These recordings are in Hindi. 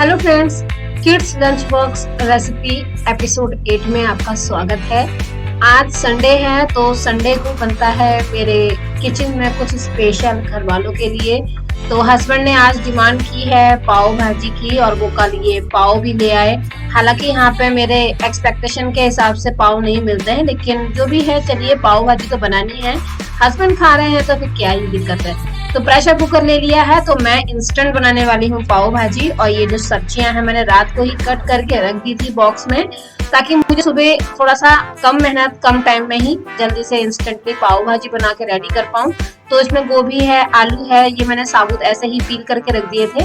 Hello friends, kids lunch box recipe episode 8 में आपका स्वागत है। आज संडे है तो संडे को बनता है मेरे किचन में कुछ स्पेशल घर वालों के लिए। तो हस्बैंड ने आज डिमांड की है पाव भाजी की और वो कल ये पाव भी ले आए। हालांकि यहाँ पे मेरे एक्सपेक्टेशन के हिसाब से पाव नहीं मिलते हैं, लेकिन जो भी है चलिए पाव भाजी तो बनानी है। हस्बैंड खा रहे हैं तो फिर क्या ही दिक्कत है। तो प्रेशर कुकर ले लिया है, तो मैं इंस्टेंट बनाने वाली हूँ पाव भाजी। और ये जो सब्जियां हैं मैंने रात को ही कट करके रख दी थी बॉक्स में, ताकि मुझे सुबह थोड़ा सा कम मेहनत कम टाइम में ही जल्दी से इंस्टेंटली पाव भाजी बना के रेडी कर पाऊँ। तो इसमें गोभी है, आलू है, ये मैंने साबुत ऐसे ही पील करके रख दिए थे।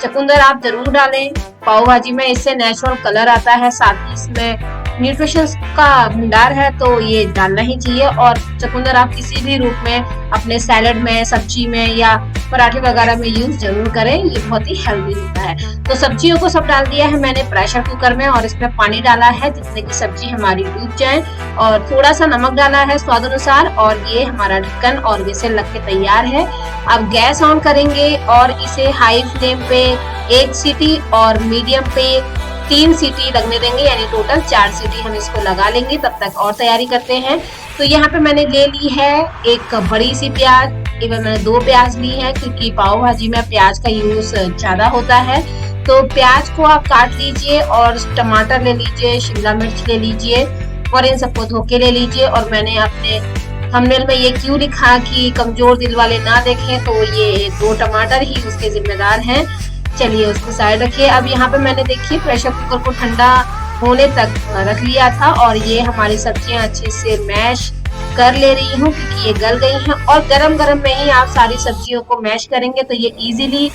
चुकंदर आप जरूर डालें पाव भाजी में, इससे नेचुरल कलर आता है, साथ ही इसमें न्यूट्रिशंस का भंडार है तो ये डालना ही चाहिए। और चुकंदर आप किसी भी रूप में अपने सैलेड में, सब्जी में या पराठे वगैरह में यूज जरूर करें, ये बहुत ही हेल्दी होता है। तो सब्जियों को सब डाल दिया है मैंने प्रेशर कुकर में, और इसमें पानी डाला है जिससे कि सब्जी हमारी डूब जाए, और थोड़ा सा नमक डाला है स्वाद अनुसार। और ये हमारा ढक्कन और विसल लग के तैयार है। अब गैस ऑन करेंगे और इसे हाई फ्लेम पे 1 सीटी और मीडियम पे 3 सीटी लगने देंगे, यानी टोटल 4 सीटी हम इसको लगा लेंगे। तब तक और तैयारी करते हैं। तो यहाँ पे मैंने ले ली है एक बड़ी सी प्याज, इवन मैंने 2 प्याज ली है क्योंकि पाव भाजी में प्याज का यूज ज्यादा होता है। तो प्याज को आप काट लीजिए, और टमाटर ले लीजिए, शिमला मिर्च ले लीजिए, और इन सबको धो के ले लीजिए। और मैंने अपने थंबनेल में ये क्यों लिखा कि कमजोर दिल वाले ना देखें, तो ये 2 टमाटर ही उसके जिम्मेदार हैं। चलिए उसको साइड रखिए। अब यहाँ पे मैंने देखिए प्रेशर कुकर को ठंडा होने तक रख लिया था, और ये हमारी सब्जियां अच्छे से मैश कर ले रही हूँ क्योंकि ये गल गई हैं। और गरम गरम में ही आप सारी सब्जियों को मैश करेंगे तो ये इजीली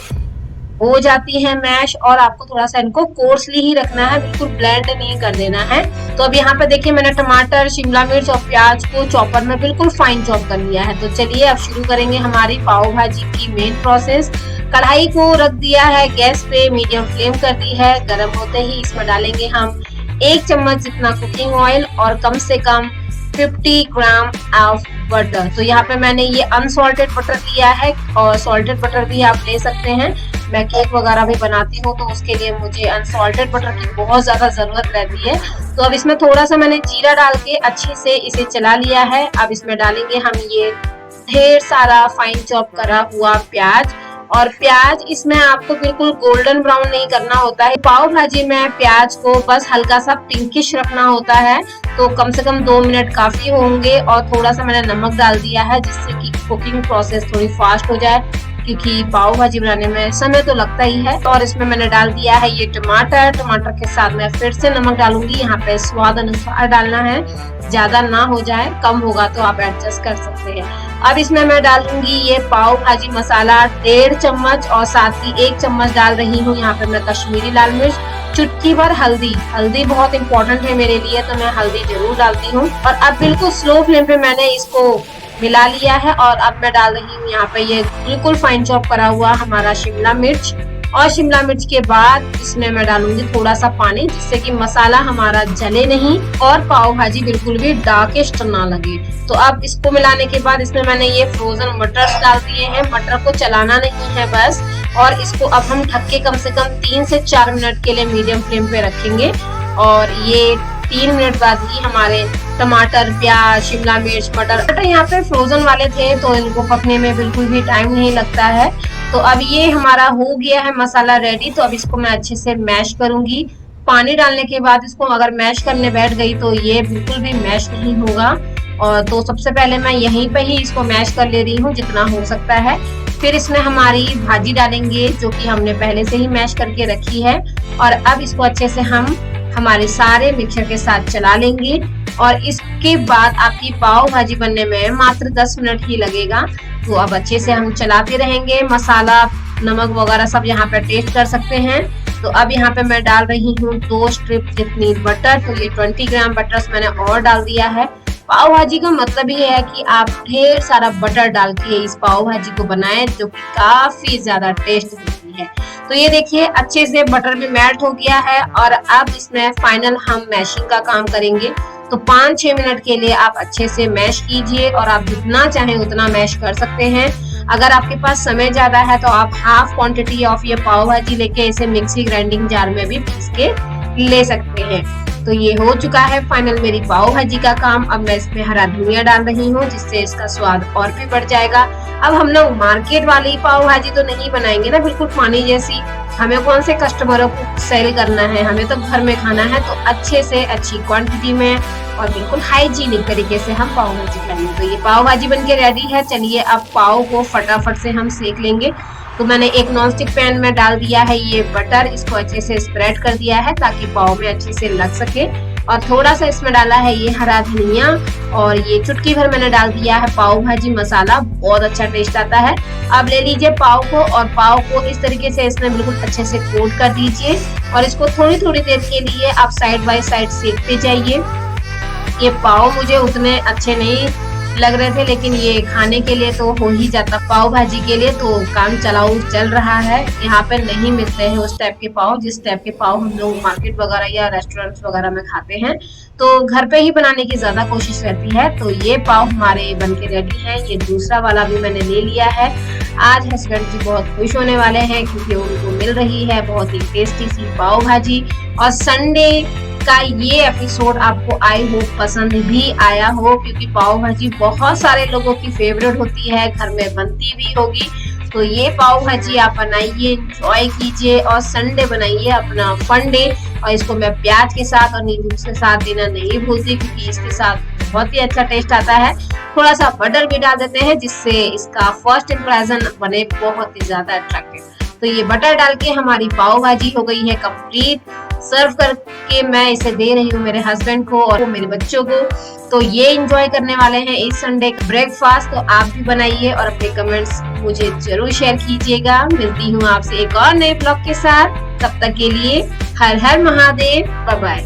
हो जाती है मैश। और आपको थोड़ा सा इनको कोर्सली ही रखना है, बिल्कुल ब्लेंड नहीं कर देना है। तो अब यहाँ पे देखिए मैंने टमाटर, शिमला मिर्च और प्याज को चॉपर में बिल्कुल फाइन चॉप कर लिया है। तो चलिए अब शुरू करेंगे हमारी पाव भाजी की मेन प्रोसेस। कढ़ाई को रख दिया है गैस पे, मीडियम फ्लेम कर दी है। गर्म होते ही इसमें डालेंगे हम 1 चम्मच जितना कुकिंग ऑयल और कम से कम 50 ग्राम ऑफ बटर। तो यहाँ पे मैंने ये अनसॉल्टेड बटर लिया है, और सॉल्टेड बटर भी आप ले सकते हैं। मैं केक वगैरह भी बनाती हूँ तो उसके लिए मुझे अनसॉल्टेड बटर की बहुत ज्यादा जरूरत रहती है। तो अब इसमें थोड़ा सा मैंने जीरा डाल के अच्छे से इसे चला लिया है। अब इसमें डालेंगे हम ये ढेर सारा फाइन चॉप करा हुआ प्याज। और प्याज इसमें आपको बिल्कुल गोल्डन ब्राउन नहीं करना होता है। पाव भाजी में प्याज को बस हल्का सा पिंकिश रखना होता है। तो कम से कम 2 मिनट काफी होंगे। और थोड़ा सा मैंने नमक डाल दिया है जिससे कि कुकिंग प्रोसेस थोड़ी फास्ट हो जाए, क्योंकि पाव भाजी बनाने में समय तो लगता ही है। और इसमें मैंने डाल दिया है ये टमाटर के साथ मैं फिर से नमक डालूंगी। यहाँ पे स्वाद अनुसार डालना है, ज्यादा ना हो जाए, कम होगा तो आप एडजस्ट कर सकते हैं। अब इसमें मैं डालूंगी ये पाव भाजी मसाला 1.5 चम्मच, और साथ ही 1 चम्मच डाल रही हूँ यहाँ पे मैं कश्मीरी लाल मिर्च, चुटकी भर हल्दी बहुत इंपॉर्टेंट है मेरे लिए, तो मैं हल्दी जरूर डालती हूँ। और अब बिल्कुल स्लो फ्लेम पे मैंने इसको मिला लिया है। और अब मैं डाल रही हूँ यहाँ पे ये बिल्कुल फाइन चॉप करा हुआ हमारा शिमला मिर्च। और शिमला मिर्च के बाद इसमें मैं डालूंगी थोड़ा सा पानी, जिससे कि मसाला हमारा जले नहीं और पाव भाजी बिल्कुल भी डार्किश ना लगे। तो अब इसको मिलाने के बाद इसमें मैंने ये फ्रोजन मटर डाल दिए हैं। मटर को चलाना नहीं है बस। और इसको अब हम ढक के कम से कम 3 से 4 मिनट के लिए मीडियम फ्लेम पे रखेंगे। और ये 3 मिनट बाद ही हमारे टमाटर, प्याज, शिमला मिर्च, मटर यहाँ पे फ्रोजन वाले थे तो इनको पकने में बिल्कुल भी टाइम नहीं लगता है। तो अब ये हमारा हो गया है मसाला रेडी। तो अब इसको मैं अच्छे से मैश करूंगी। पानी डालने के बाद इसको अगर मैश करने बैठ गई तो ये बिल्कुल भी मैश नहीं होगा। और तो सबसे पहले मैं यहीं पे ही इसको मैश कर ले रही हूँ जितना हो सकता है। फिर इसमें हमारी भाजी डालेंगे जो कि हमने पहले से ही मैश करके रखी है। और अब इसको अच्छे से हम हमारे सारे मिक्सचर के साथ चला लेंगे। और इसके बाद आपकी पाव भाजी बनने में मात्र 10 मिनट ही लगेगा। तो अब अच्छे से हम चलाते रहेंगे। मसाला, नमक वगैरह सब यहाँ पे टेस्ट कर सकते हैं। तो अब यहाँ पे मैं डाल रही हूँ 2 स्ट्रिप जितनी बटर। तो ये 20 ग्राम बटर मैंने और डाल दिया है। पाव भाजी का मतलब ये है कि आप ढेर सारा बटर डाल के इस पाव भाजी को बनाएं, जो कि काफी ज्यादा टेस्ट होती है। तो ये देखिए अच्छे से बटर भी मेल्ट हो गया है। और अब इसमें फाइनल हम मैशिंग का काम करेंगे। तो 5-6 मिनट के लिए आप अच्छे से मैश कीजिए, और आप जितना चाहें उतना मैश कर सकते हैं। अगर आपके पास समय ज्यादा है तो आप हाफ क्वांटिटी ऑफ ये पाव भाजी लेके इसे मिक्सी ग्राइंडिंग जार में भी पीस के ले सकते हैं। तो ये हो चुका है फाइनल मेरी पाव भाजी का काम। अब मैं इसमें हरा धनिया डाल रही हूँ जिससे इसका स्वाद और भी बढ़ जाएगा। अब हम लोग मार्केट वाली पाव भाजी तो नहीं बनाएंगे ना, बिल्कुल पानी जैसी। हमें कौन से कस्टमरों को सेल करना है, हमें तो घर में खाना है। तो अच्छे से अच्छी क्वांटिटी में और बिल्कुल हाइजीनिक तरीके से हम पाव भाजी करेंगे। तो ये पाव भाजी बनके रेडी है। चलिए अब पाव को फटाफट से हम सेक लेंगे। तो मैंने एक नॉनस्टिक पैन में डाल दिया है ये बटर, इसको अच्छे से स्प्रेड कर दिया है ताकि पाव में अच्छे से लग सके। और थोड़ा सा इसमें डाला है ये हरा धनिया और ये चुटकी भर मैंने डाल दिया है पाव भाजी मसाला, बहुत अच्छा टेस्ट आता है। अब ले लीजिए पाव को और पाव को इस तरीके से इसमें बिल्कुल अच्छे से कोट कर दीजिए और इसको थोड़ी थोड़ी देर के लिए आप साइड बाय साइड सेकते जाइए। ये पाव मुझे उतने अच्छे नहीं लग रहे थे, लेकिन ये खाने के लिए तो हो ही जाता, पाव भाजी के लिए तो काम चलाऊ चल रहा है। यहाँ पे नहीं मिलते हैं उस टाइप के पाव जिस टाइप के पाव हम लोग मार्केट वगैरह या रेस्टोरेंट्स वगैरह में खाते हैं। तो घर पे ही बनाने की ज्यादा कोशिश रहती है। तो ये पाव हमारे बनके रेडी है। ये दूसरा वाला भी मैंने ले लिया है। आज हस्बैंड जी बहुत खुश होने वाले हैं क्योंकि उनको मिल रही है बहुत ही टेस्टी सी पाव भाजी। और संडे का ये एपिसोड आपको आई होप पसंद भी आया हो, क्योंकि पाव भाजी बहुत सारे लोगों की फेवरेट होती है, घर में बनती भी होगी। तो ये पाव भाजी आप बनाइए, एंजॉय कीजिए और संडे बनाइए अपना फन डे। और इसको मैं प्याज के साथ और नींबू के साथ देना नहीं भूलती क्योंकि इसके साथ बहुत ही अच्छा टेस्ट आता है। थोड़ा सा बटर भी डाल देते हैं जिससे इसका फर्स्ट इम्प्रेशन बने बहुत ही ज्यादा अट्रैक्टिव। तो ये बटर डाल के हमारी पाव भाजी हो गई है कंप्लीट। सर्व करके मैं इसे दे रही हूँ मेरे हस्बैंड को और मेरे बच्चों को। तो ये एंजॉय करने वाले हैं इस संडे का ब्रेकफास्ट। तो आप भी बनाइए और अपने कमेंट्स मुझे जरूर शेयर कीजिएगा। मिलती हूँ आपसे एक और नए ब्लॉग के साथ, तब तक के लिए हर हर महादेव, बाय बाय।